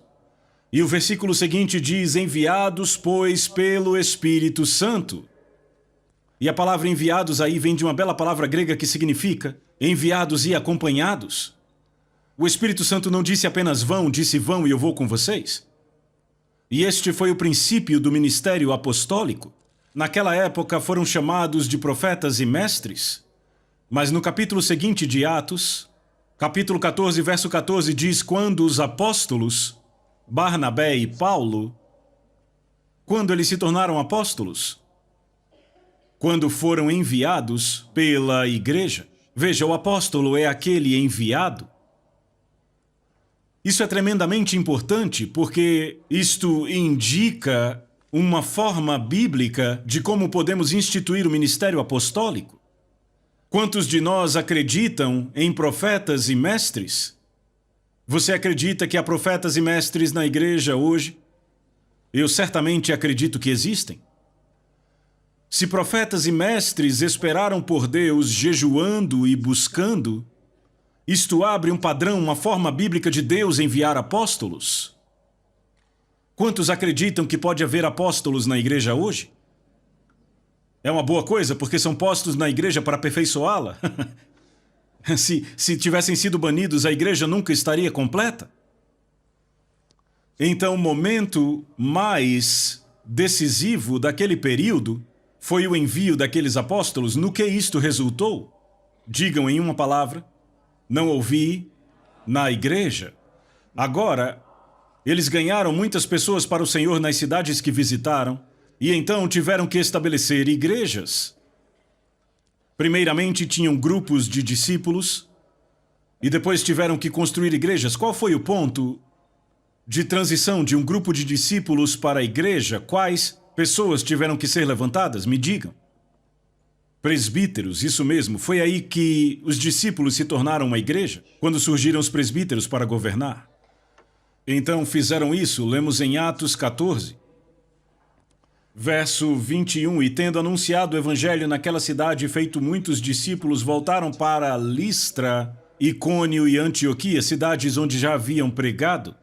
E o versículo seguinte diz: enviados, pois, pelo Espírito Santo. E a palavra enviados aí vem de uma bela palavra grega que significa enviados e acompanhados. O Espírito Santo não disse apenas vão, disse vão e eu vou com vocês. E este foi o princípio do ministério apostólico. Naquela época foram chamados de profetas e mestres. Mas no capítulo seguinte de Atos, capítulo 14, verso 14, diz: quando os apóstolos, Barnabé e Paulo, quando eles se tornaram apóstolos? Quando foram enviados pela igreja. Veja, o apóstolo é aquele enviado. Isso é tremendamente importante porque isto indica uma forma bíblica de como podemos instituir o ministério apostólico. Quantos de nós acreditam em profetas e mestres? Você acredita que há profetas e mestres na igreja hoje? Eu certamente acredito que existem. Se profetas e mestres esperaram por Deus jejuando e buscando, isto abre um padrão, uma forma bíblica de Deus enviar apóstolos. Quantos acreditam que pode haver apóstolos na igreja hoje? É uma boa coisa, porque são postos na igreja para aperfeiçoá-la. Se tivessem sido banidos, a igreja nunca estaria completa. Então, o momento mais decisivo daquele período foi o envio daqueles apóstolos. No que isto resultou? Digam em uma palavra: não ouvi na igreja. Agora, eles ganharam muitas pessoas para o Senhor nas cidades que visitaram, e então tiveram que estabelecer igrejas. Primeiramente tinham grupos de discípulos, e depois tiveram que construir igrejas. Qual foi o ponto de transição de um grupo de discípulos para a igreja? Quais pessoas tiveram que ser levantadas? Me digam. Presbíteros, isso mesmo. Foi aí que os discípulos se tornaram uma igreja, quando surgiram os presbíteros para governar. Então fizeram isso. Lemos em Atos 14, verso 21. E tendo anunciado o evangelho naquela cidade e feito muitos discípulos, voltaram para Listra, Icônio e Antioquia, cidades onde já haviam pregado,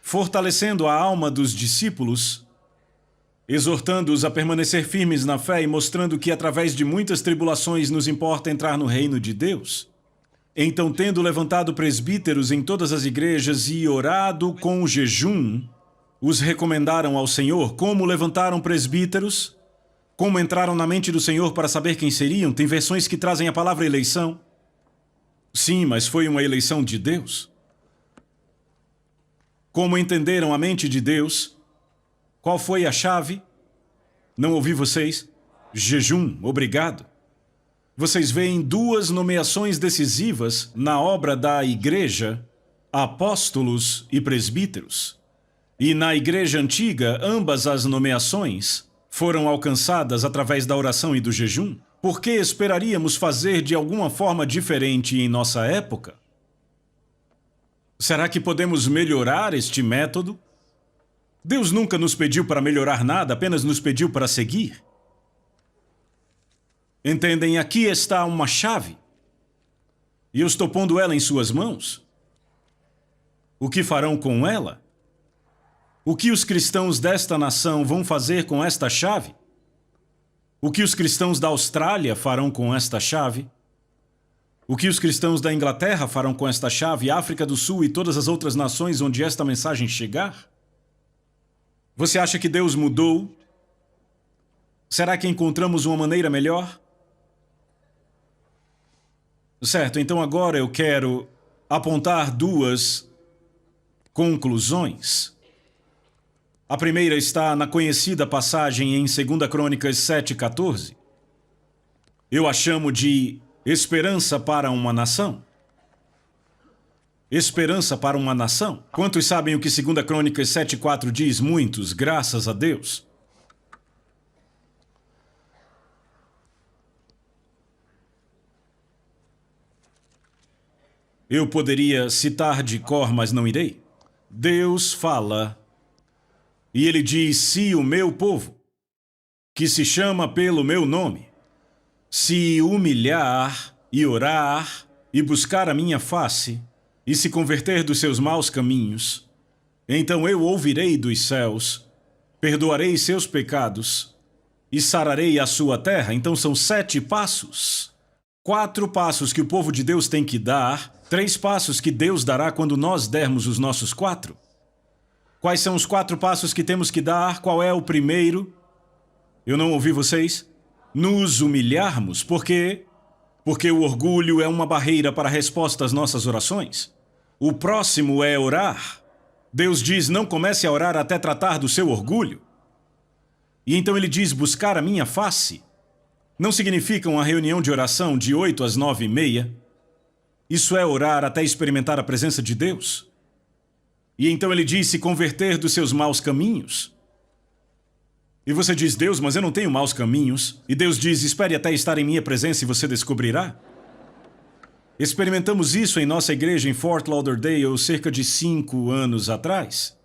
fortalecendo a alma dos discípulos, exortando-os a permanecer firmes na fé e mostrando que através de muitas tribulações nos importa entrar no reino de Deus. Então, tendo levantado presbíteros em todas as igrejas e orado com jejum, os recomendaram ao Senhor. Como levantaram presbíteros? Como entraram na mente do Senhor para saber quem seriam? Tem versões que trazem a palavra eleição. Sim, mas foi uma eleição de Deus. Como entenderam a mente de Deus? Qual foi a chave? Não ouvi vocês? Jejum, obrigado. Vocês veem 2 nomeações decisivas na obra da igreja: apóstolos e presbíteros. E na igreja antiga, ambas as nomeações foram alcançadas através da oração e do jejum. Por que esperaríamos fazer de alguma forma diferente em nossa época? Será que podemos melhorar este método? Deus nunca nos pediu para melhorar nada, apenas nos pediu para seguir. Entendem? Aqui está uma chave. E eu estou pondo ela em suas mãos. O que farão com ela? O que os cristãos desta nação vão fazer com esta chave? O que os cristãos da Austrália farão com esta chave? O que os cristãos da Inglaterra farão com esta chave, África do Sul e todas as outras nações onde esta mensagem chegar? Você acha que Deus mudou? Será que encontramos uma maneira melhor? Certo, então agora eu quero apontar duas conclusões. A primeira está na conhecida passagem em 2 Crônicas 7,14. Eu a chamo de esperança para uma nação. Esperança para uma nação. Quantos sabem o que 2 Crônicas 7,4 diz? Muitos, graças a Deus. Eu poderia citar de cor, mas não irei. Deus fala, e ele diz: se o meu povo, que se chama pelo meu nome, se humilhar e orar e buscar a minha face e se converter dos seus maus caminhos, então eu ouvirei dos céus, perdoarei seus pecados e sararei a sua terra. Então são 7 passos. 4 passos que o povo de Deus tem que dar, 3 passos que Deus dará quando nós dermos os nossos 4. Quais são os 4 passos que temos que dar? Qual é o primeiro? Eu não ouvi vocês? Nos humilharmos. Por quê? Porque o orgulho é uma barreira para a resposta às nossas orações. O próximo é orar. Deus diz: não comece a orar até tratar do seu orgulho. E então ele diz: buscar a minha face. Não significa uma reunião de oração de 8 às 9h30. Isso é orar até experimentar a presença de Deus. E então ele diz: se converter dos seus maus caminhos. E você diz: Deus, mas eu não tenho maus caminhos. E Deus diz: espere até estar em minha presença e você descobrirá. Experimentamos isso em nossa igreja em Fort Lauderdale cerca de 5 anos atrás.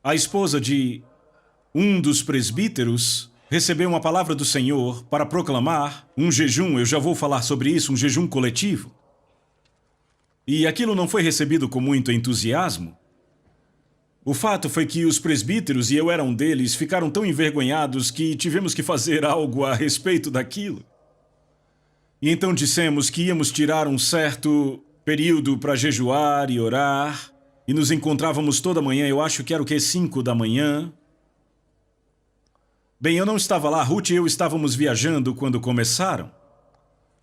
A esposa de um dos presbíteros recebeu uma palavra do Senhor para proclamar um jejum. Eu já vou falar sobre isso, um jejum coletivo. E aquilo não foi recebido com muito entusiasmo. O fato foi que os presbíteros, e eu era um deles, ficaram tão envergonhados que tivemos que fazer algo a respeito daquilo. E então dissemos que íamos tirar um certo período para jejuar e orar, e nos encontrávamos toda manhã, eu acho que era o quê? 5 da manhã. Bem, eu não estava lá, Ruth e eu estávamos viajando quando começaram.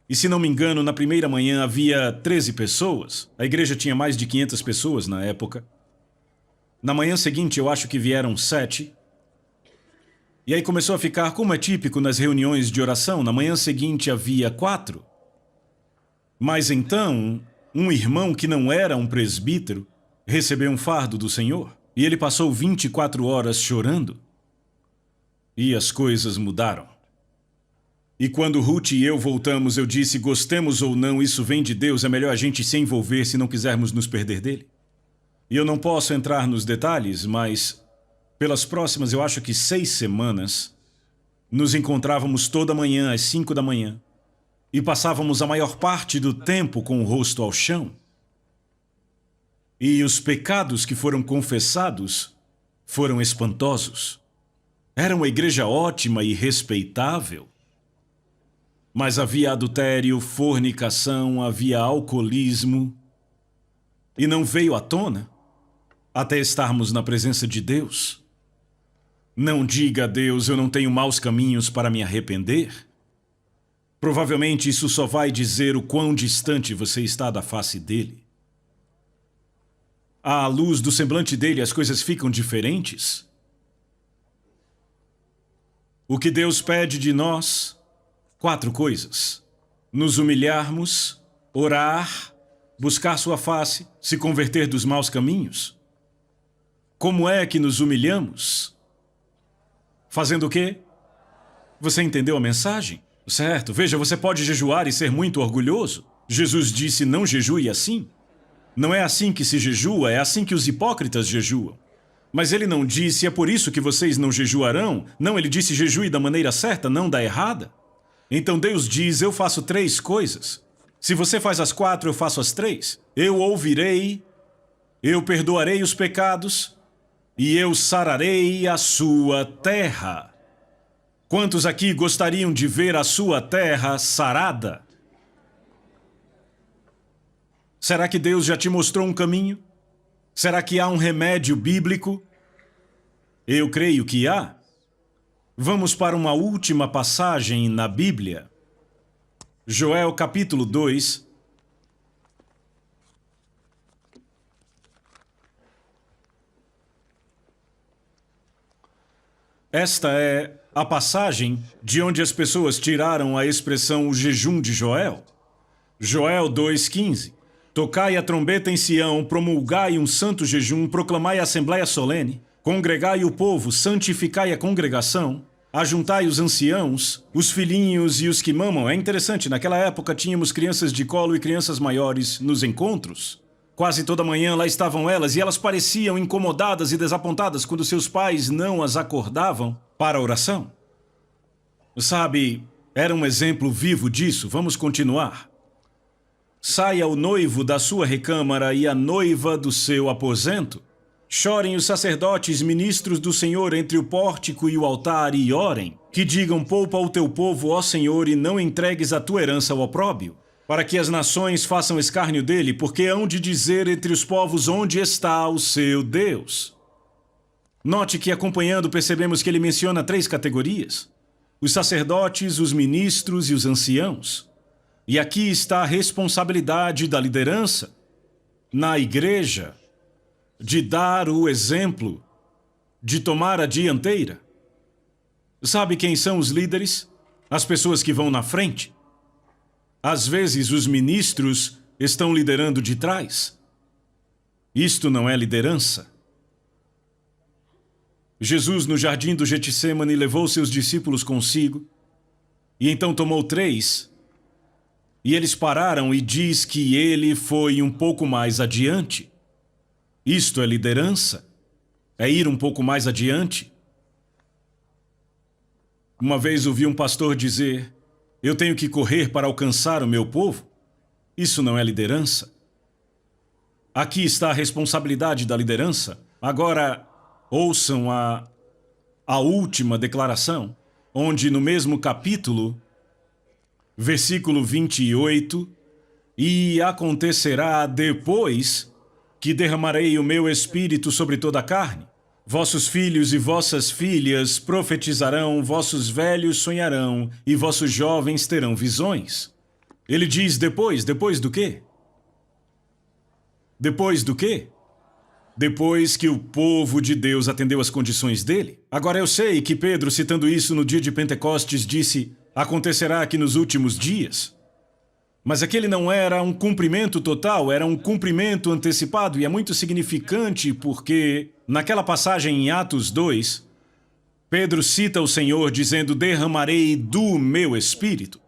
E se não me engano, na primeira manhã havia 13 pessoas. A igreja tinha mais de 500 pessoas na época. Na manhã seguinte, eu acho que vieram 7. E aí começou a ficar, como é típico nas reuniões de oração, na manhã seguinte havia 4. Mas então, um irmão que não era um presbítero recebeu um fardo do Senhor. E ele passou 24 horas chorando. E as coisas mudaram. E quando Ruth e eu voltamos, eu disse: gostemos ou não, isso vem de Deus, é melhor a gente se envolver se não quisermos nos perder dele. E eu não posso entrar nos detalhes, mas pelas próximas, eu acho que 6 semanas, nos encontrávamos toda manhã às 5 da manhã e passávamos a maior parte do tempo com o rosto ao chão. E os pecados que foram confessados foram espantosos. Era uma igreja ótima e respeitável. Mas havia adultério, fornicação, havia alcoolismo. E não veio à tona até estarmos na presença de Deus. Não diga a Deus: eu não tenho maus caminhos para me arrepender. Provavelmente isso só vai dizer o quão distante você está da face dele. À luz do semblante dele, as coisas ficam diferentes. O que Deus pede de nós? 4 coisas: nos humilharmos, orar, buscar sua face, se converter dos maus caminhos. Como é que nos humilhamos? Fazendo o quê? Você entendeu a mensagem? Certo, veja, você pode jejuar e ser muito orgulhoso. Jesus disse: não jejue assim. Não é assim que se jejua, é assim que os hipócritas jejuam. Mas ele não disse, é por isso que vocês não jejuarão? Não, ele disse jejue da maneira certa, não da errada. Então Deus diz, eu faço 3 coisas. Se você faz as 4, eu faço as 3. Eu ouvirei, eu perdoarei os pecados e eu sararei a sua terra. Quantos aqui gostariam de ver a sua terra sarada? Será que Deus já te mostrou um caminho? Será que há um remédio bíblico? Eu creio que há. Vamos para uma última passagem na Bíblia. Joel capítulo 2. Esta é a passagem de onde as pessoas tiraram a expressão o jejum de Joel. Joel 2,15. Tocai a trombeta em Sião, promulgai um santo jejum, proclamai a assembleia solene, congregai o povo, santificai a congregação, ajuntai os anciãos, os filhinhos e os que mamam. É interessante, naquela época tínhamos crianças de colo e crianças maiores nos encontros. Quase toda manhã lá estavam elas, e elas pareciam incomodadas e desapontadas quando seus pais não as acordavam para a oração. Sabe, era um exemplo vivo disso. Vamos continuar. Saia o noivo da sua recâmara e a noiva do seu aposento. Chorem os sacerdotes, ministros do Senhor, entre o pórtico e o altar, e orem. Que digam, poupa o teu povo, ó Senhor, e não entregues a tua herança ao opróbio. Para que as nações façam escárnio dele, porque hão de dizer entre os povos onde está o seu Deus. Note que, acompanhando, percebemos que ele menciona 3 categorias: os sacerdotes, os ministros e os anciãos. E aqui está a responsabilidade da liderança na igreja, de dar o exemplo, de tomar a dianteira. Sabe quem são os líderes? As pessoas que vão na frente. Às vezes, os ministros estão liderando de trás. Isto não é liderança. Jesus, no jardim do Getsêmani, levou seus discípulos consigo, e então tomou 3, e eles pararam, e diz que ele foi um pouco mais adiante. Isto é liderança? É ir um pouco mais adiante? Uma vez ouvi um pastor dizer, eu tenho que correr para alcançar o meu povo. Isso não é liderança. Aqui está a responsabilidade da liderança. Agora, ouçam a última declaração, onde no mesmo capítulo, versículo 28, e acontecerá depois que derramarei o meu espírito sobre toda a carne. Vossos filhos e vossas filhas profetizarão, vossos velhos sonharão e vossos jovens terão visões. Ele diz depois do quê? Depois do quê? Depois que o povo de Deus atendeu às condições dele. Agora eu sei que Pedro, citando isso no dia de Pentecostes, disse, acontecerá aqui nos últimos dias. Mas aquele não era um cumprimento total, era um cumprimento antecipado, e é muito significante porque, naquela passagem em Atos 2, Pedro cita o Senhor dizendo, derramarei do meu espírito.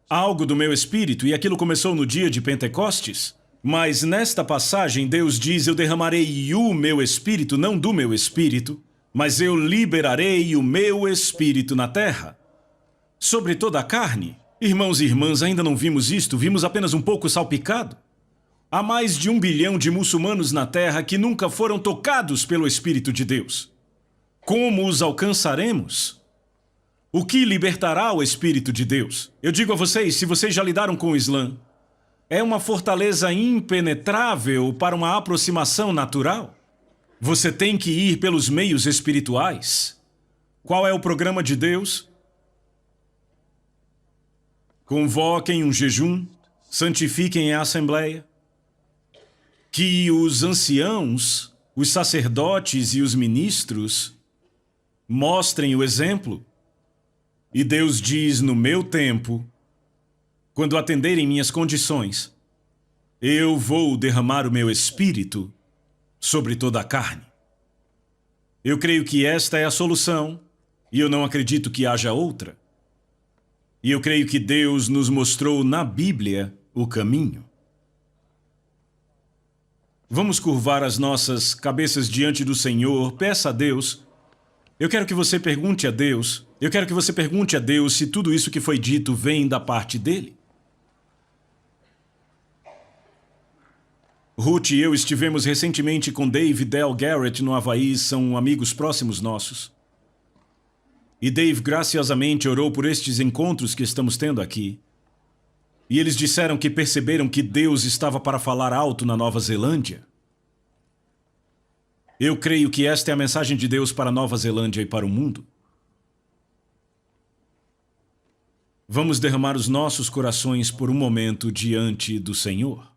Algo do meu espírito, e aquilo começou no dia de Pentecostes. Mas nesta passagem, Deus diz, eu derramarei o meu espírito, não do meu espírito, mas eu liberarei o meu espírito na terra, sobre toda a carne. Irmãos e irmãs, ainda não vimos isto, vimos apenas um pouco salpicado. Há mais de 1 bilhão de muçulmanos na Terra que nunca foram tocados pelo Espírito de Deus. Como os alcançaremos? O que libertará o Espírito de Deus? Eu digo a vocês, se vocês já lidaram com o Islã, é uma fortaleza impenetrável para uma aproximação natural. Você tem que ir pelos meios espirituais. Qual é o programa de Deus? Convoquem um jejum, santifiquem a assembleia, que os anciãos, os sacerdotes e os ministros mostrem o exemplo. E Deus diz, no meu tempo, quando atenderem minhas condições, eu vou derramar o meu espírito sobre toda a carne. Eu creio que esta é a solução, e eu não acredito que haja outra. E eu creio que Deus nos mostrou na Bíblia o caminho. Vamos curvar as nossas cabeças diante do Senhor. Peça a Deus. Eu quero que você pergunte a Deus. Eu quero que você pergunte a Deus se tudo isso que foi dito vem da parte dele. Ruth e eu estivemos recentemente com Dave e Del Garrett no Havaí, são amigos próximos nossos. E Dave graciosamente orou por estes encontros que estamos tendo aqui. E eles disseram que perceberam que Deus estava para falar alto na Nova Zelândia. Eu creio que esta é a mensagem de Deus para a Nova Zelândia e para o mundo. Vamos derramar os nossos corações por um momento diante do Senhor.